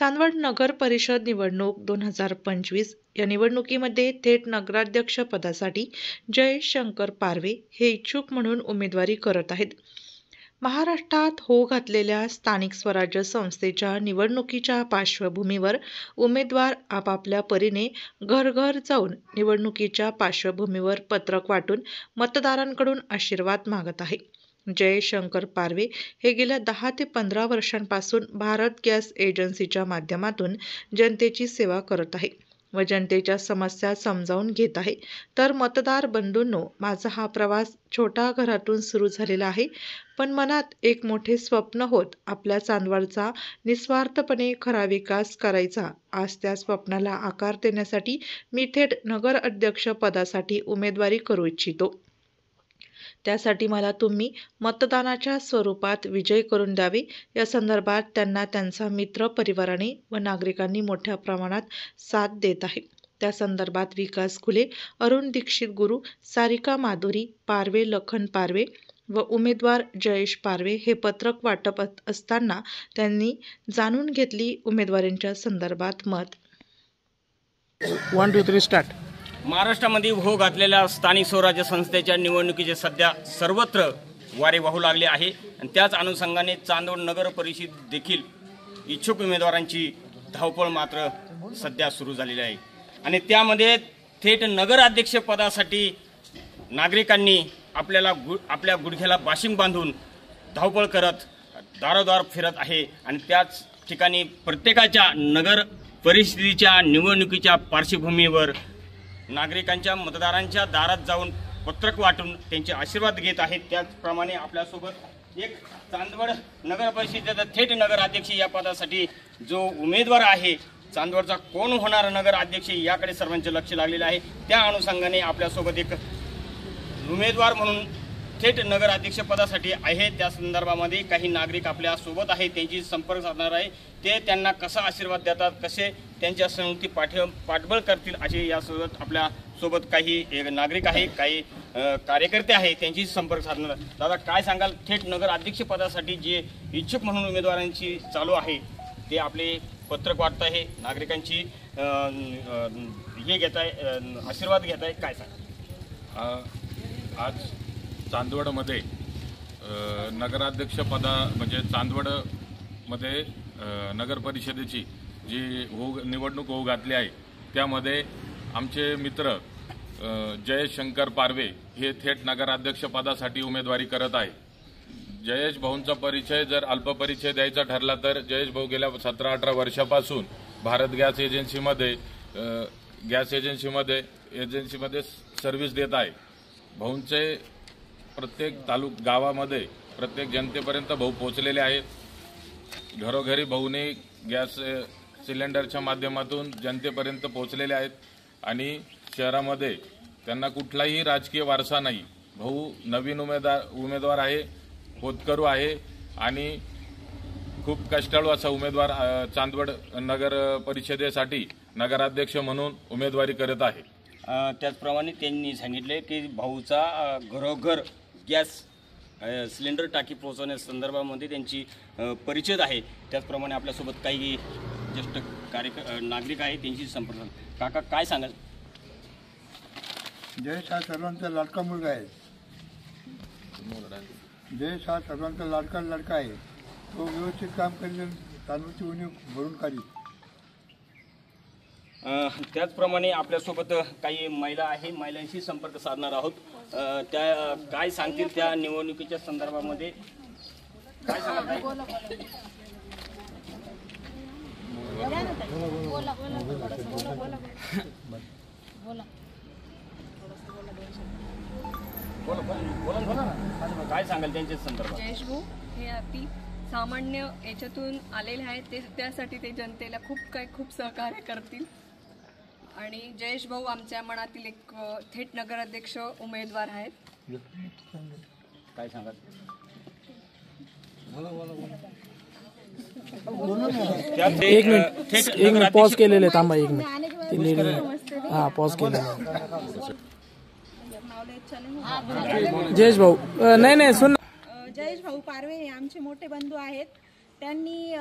चांदवड नगर परिषद निवडणूक 2025 या निवडणुकीमध्ये थेट नगराध्यक्ष पदासाठी जयशंकर पारवे हे इच्छुक म्हणून उमेदवारी करत आहेत. महाराष्ट्रात होऊ घातलेल्या स्थानिक स्वराज्य संस्थेच्या निवडणुकीच्या पार्श्वभूमीवर उमेदवार आपापल्या परीने घरघर जाऊन निवडणुकीच्या पार्श्वभूमीवर पत्रक वाटून मतदारांकडून आशीर्वाद मागत आहे. जयशंकर पारवे हे गेल्या 10 ते 15 वर्षांपासून भारत गॅस एजन्सीच्या माध्यमातून जनतेची सेवा करत आहे व जनतेच्या समस्या समजावून घेत आहे. तर मतदार बंधूंनो, माझा हा प्रवास छोटा घरातून सुरू झालेला आहे, पण मनात एक मोठे स्वप्न होत आपल्या चांदवडचा निस्वार्थपणे खरा विकास करायचा. आज त्या स्वप्नाला आकार देण्यासाठी मी थेट नगर अध्यक्ष पदासाठी उमेदवारी करू इच्छितो. त्यासाठी मला तुम्ही मतदानाच्या स्वरूपात विजय करून द्यावे. या संदर्भात त्यांना त्यांचा मित्र परिवाराने व नागरिकांनी मोठ्या प्रमाणात साथ देत आहे. त्या संदर्भात विकास खुले, अरुण दीक्षित गुरु, सारिका माधुरी पारवे, लखन पारवे व उमेदवार जयेश पारवे हे पत्रक वाटप असताना त्यांनी जाणून घेतली उमेदवारांच्या संदर्भात मत. 1 2 3 स्टार्ट. महाराष्ट्रामध्ये होऊ घातलेल्या स्थानिक स्वराज्य संस्थेच्या निवडणुकीचे सध्या सर्वत्र वारे वाहू लागले आहे आणि त्याच अनुषंगाने चांदवड नगर परिषद देखील इच्छुक उमेदवारांची धावपळ मात्र सध्या सुरू झालेली आहे आणि त्यामध्ये थेट नगराध्यक्ष पदासाठी नागरिकांनी आपल्या गुडघ्याला बाशिंग बांधून धावपळ करत दारोदार फिरत आहे आणि त्याच ठिकाणी प्रत्येकाच्या नगर परिषदेच्या निवडणुकीच्या पार्श्वभूमीवर नागरिकांच्या मतदारांच्या दारात जाऊन पत्रक वाटून त्यांचे आशीर्वाद घेत आहेत. त्याचप्रमाणे आपल्यासोबत एक चांदवड नगर परिषदेचा थेट नगराध्यक्ष या पदासाठी जो उमेदवार आहे, चांदवडचा कोण होणार नगराध्यक्ष याकडे सर्वांचे लक्ष लागलेले आहे. त्या अनुषंगाने आपल्यासोबत एक उमेदवार म्हणून थेट नगराध्यक्ष पदासाठी आहे. त्या संदर्भामध्ये काही नागरिक आपल्या सोबत आहे, त्यांची संपर्क साधणार आहे. ते त्यांना कसा आशीर्वाद देतात, कसे त्यांच्या संयुक्ती पाठबळ करतील असे यासोबत आपल्या सोबत काही नागरिक आहे, काही कार्यकर्ते आहे, त्यांची संपर्क साधणार. दादा, काय सांगाल, थेट नगराध्यक्ष पदासाठी जे इच्छुक म्हणून उमेदवारांची चालू आहे ते आपले पत्रक वाटत आहे, नागरिकांची हे घेत आहे, आशीर्वाद घेत आहे, काय सांगाल? आज चांदवडमध्ये नगराध्यक्ष पदा म्हणजे चांदवडमध्ये नगर परिषदेची जी निवडणूक होऊ घातली आहे त्यामध्ये आमचे मित्र जयशंकर पारवे हे थेट नगराध्यक्ष पदासाठी उमेदवारी करत आहे. जयेश भाऊंचा परिचय जर अल्पपरिचय द्यायचा ठरला तर जयेश भाऊ गेल्या 17-18 वर्षापासून भारत गॅस एजन्सीमध्ये सर्व्हिस देत आहे. भाऊंचे प्रत्येक गावामध्ये प्रत्येक जनतेपर्यंत भाऊ पोहोचलेले आहेत. घरोघरी भाऊने गॅस सिलेंडरच्या माध्यमातून जनतेपर्यंत पोहोचलेले आहेत आणि शहरामध्ये त्यांना कुठलाही राजकीय वारसा नाही. भाऊ नवीन उमेदवार आहे, होतकरू आहे आणि खूप कष्टाळू असा उमेदवार चांदवड नगर परिषदेसाठी नगराध्यक्ष म्हणून उमेदवारी करत आहे. त्याचप्रमाणे त्यांनी सांगितले की भाऊचा घरोघर गॅस सिलेंडर टाकी पोहोचवण्या संदर्भामध्ये त्यांची परिचय आहे. त्याचप्रमाणे आपल्यासोबत काही ज्येष्ठ नागरिक आहे, त्यांची संपर्क. काका, काय सांगाल? जयेश हा सर्वांचा लाडका मुलगा आहे. जयेश हा सर्वांचा लडका आहे. तो व्यवस्थित काम करेल, तांदूळची उणीव भरून काढी. त्याचप्रमाणे आपल्यासोबत काही महिला आहे, महिलांशी संपर्क साधणार आहोत. त्या काय सांगतील त्या निवडणुकीच्या संदर्भामध्ये, काय सांगतात? काय सांगाल त्यांच्या संदर्भात? जयेश भाऊ हे अति सामान्य याच्यातून आलेले आहेत, ते त्यासाठी ते जनतेला खूप सहकार्य करतील आणि जयेश भाऊ आमच्या मनातील एक थेट नगराध्यक्ष उमेदवार आहेत. काय सांगाल? एक मिनिट पॉज केलेले, थांबा एक मिनिट. हा, पॉज केलेले. जयेश भाऊ, नाही सुन. जयेश भाऊ पारवे हे आमचे मोठे बंधू आहेत. त्यांनी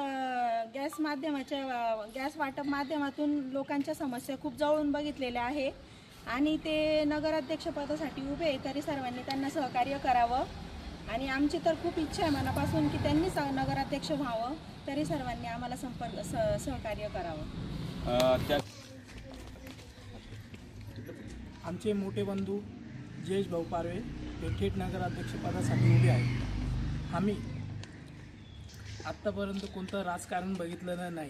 गॅस वाटप माध्यमातून लोकांच्या समस्या खूप जवळून बघितलेल्या आहे आणि ते नगराध्यक्षपदासाठी उभे आहे, तरी सर्वांनी त्यांना सहकार्य करावं आणि आमची तर खूप इच्छा आहे मनापासून की त्यांनी नगराध्यक्ष व्हावं, तरी सर्वांनी आम्हाला सहकार्य करावं. आमचे मोठे बंधू जयेश भाऊ पारवे हे थेट नगराध्यक्षपदासाठी उभे आहेत. आम्ही आत्तापर्यंत कोणतं राजकारण बघितलेलं नाही.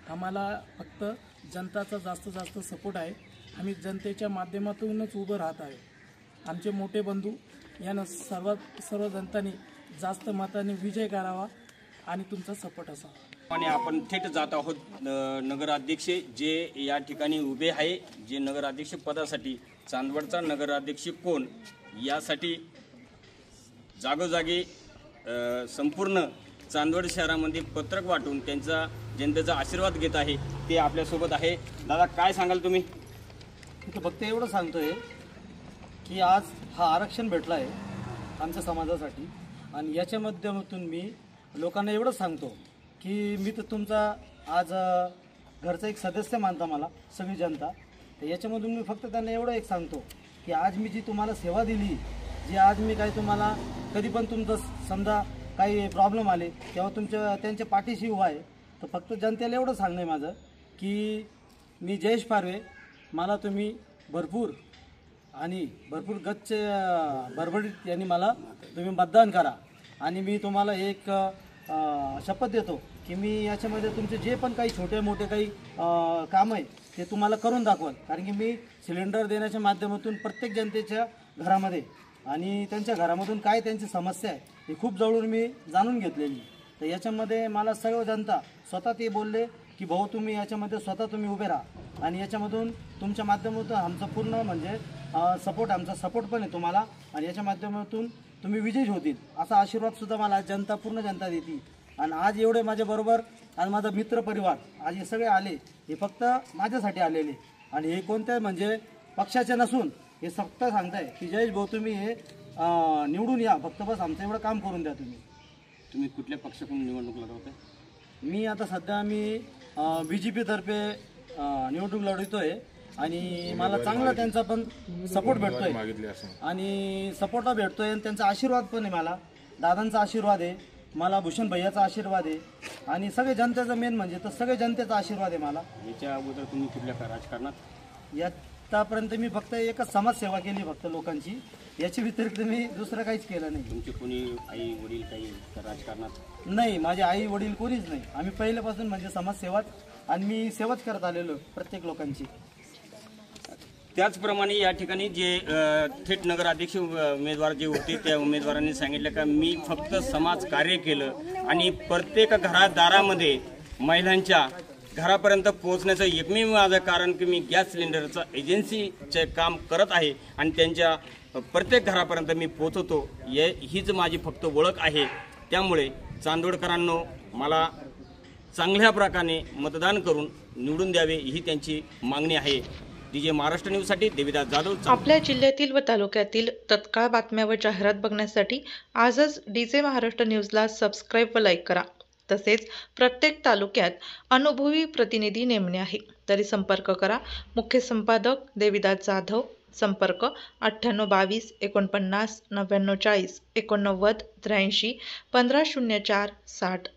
आम्हाला फक्त जनताचा जास्त सपोर्ट आहे. आम्ही जनतेच्या माध्यमातूनच उभं राहत आहे. आमचे मोठे बंधू यांना सर्व जनतांनी जास्त मताने विजय करावा आणि तुमचा सपोर्ट असावा. आणि आपण थेट जात आहोत नगराध्यक्ष जे या ठिकाणी उभे आहे, जे नगराध्यक्ष पदासाठी चांदवडचा नगराध्यक्ष कोण यासाठी जागोजागी संपूर्ण चांदवड शहरामध्ये पत्रक वाटून त्यांचा जनतेचा आशीर्वाद घेत आहे. ते आपल्यासोबत आहे. दादा, काय सांगाल तुम्ही? फक्त एवढं सांगतोय की आज हा आरक्षण भेटला आहे आमच्या समाजासाठी आणि याच्या माध्यमातून मी लोकांना एवढंच सांगतो की मी तर तुमचा आज घरचा एक सदस्य मानता मला सगळी जनता. तर याच्यामधून मी फक्त त्यांना एवढं एक सांगतो की आज मी जी तुम्हाला सेवा दिली, जी आज मी काही तुम्हाला कधी पण तुमचं समजा काही प्रॉब्लेम आले तेव्हा त्यांच्या पाठीशी उभा आहे. तर फक्त जनतेला एवढं सांगणं आहे माझं की मी जयेश पारवे, मला तुम्ही भरपूर गच्चे भरभरीत यांनी मला तुम्ही मतदान करा आणि मी तुम्हाला एक शपथ देतो की मी याच्यामध्ये तुमचे जे पण काही छोटे मोठे काही काम आहे ते तुम्हाला करून दाखवाल. कारण की मी सिलेंडर देण्याच्या माध्यमातून प्रत्येक जनतेच्या घरामध्ये आणि त्यांच्या घरामधून काय त्यांची समस्या आहे हे खूप जवळून मी जाणून घेतलेली. तर याच्यामध्ये मला सर्व जनता स्वतः ते बोलले की भाऊ तुम्ही याच्यामध्ये स्वतः तुम्ही उभे राहा आणि याच्यामधून तुमच्या माध्यमातून आमचा पूर्ण म्हणजे आमचा सपोर्ट पण आहे तुम्हाला आणि याच्या माध्यमातून तुम्ही विजयी होतील असा आशीर्वादसुद्धा मला पूर्ण जनता देते. आणि आज एवढे माझ्याबरोबर आज माझा मित्र परिवार आज हे सगळे आले, हे फक्त माझ्यासाठी आलेले आणि हे कोणत्या म्हणजे पक्षाचे नसून हे फक्त सांगताय की जयेश भाऊ तुम्ही हे निवडून या, फक्त बस आमचं एवढं काम करून द्या. तुम्ही कुठल्या पक्षाकडून निवडणूक लढवताय? मी आता सध्या BJP तर्फे निवडणूक लढवतोय आणि मला चांगला त्यांचा पण सपोर्ट भेटतोय आणि सपोर्ट भेटतोय आणि त्यांचा आशीर्वाद पण आहे. मला दादांचा आशीर्वाद आहे, मला भूषण भैयाचा आशीर्वाद आहे आणि सगळे जनतेचा मेन म्हणजे तर सगळे जनतेचा आशीर्वाद आहे मला. याच्या अगोदर तुम्ही कुठल्या राजकारणात? आतापर्यंत मी फक्त एकच समाजसेवा केली फक्त लोकांची, याच्या व्यतिरिक्त मी दुसरं काहीच केलं नाही. तुमचे कोणी आई वडील काही राजकारणात? नाही, माझे आई वडील कोणीच नाही. आम्ही पहिल्यापासून म्हणजे समाजसेवाच आणि मी सेवाच करत आलेलो प्रत्येक लोकांची. त्याचप्रमाणे या ठिकाणी जे थेट नगराध्यक्ष उमेदवार जे होते त्या उमेदवारांनी सांगितलं का मी फक्त समाज कार्य केलं आणि प्रत्येक घरादारामध्ये महिलांच्या घरापर्यंत पोहोचण्याचं एकमेव माझं कारण की मी गॅस सिलेंडरचं एजन्सीचे काम करत आहे आणि त्यांच्या प्रत्येक घरापर्यंत मी पोहोचवतो. हीच माझी फक्त ओळख आहे. त्यामुळे चांदोडकरांनो मला चांगल्या प्रकारे मतदान करून निवडून द्यावे ही त्यांची मागणी आहे. DJ महाराष्ट्र न्यूजसाठी देविदास जाधव. आपल्या जिल्ह्यातील व तालुक्यातील तत्काळ बातम्या व जाहिरात बघण्यासाठी आजच DJ महाराष्ट्र न्यूजला सबस्क्राईब व लाईक करा. तसेच प्रत्येक तालुक्यात अनुभवी प्रतिनिधी नेमणे आहे, तरी संपर्क करा. मुख्य संपादक देविदास जाधव. संपर्क 9822 49 99 40 89 83 1504 60.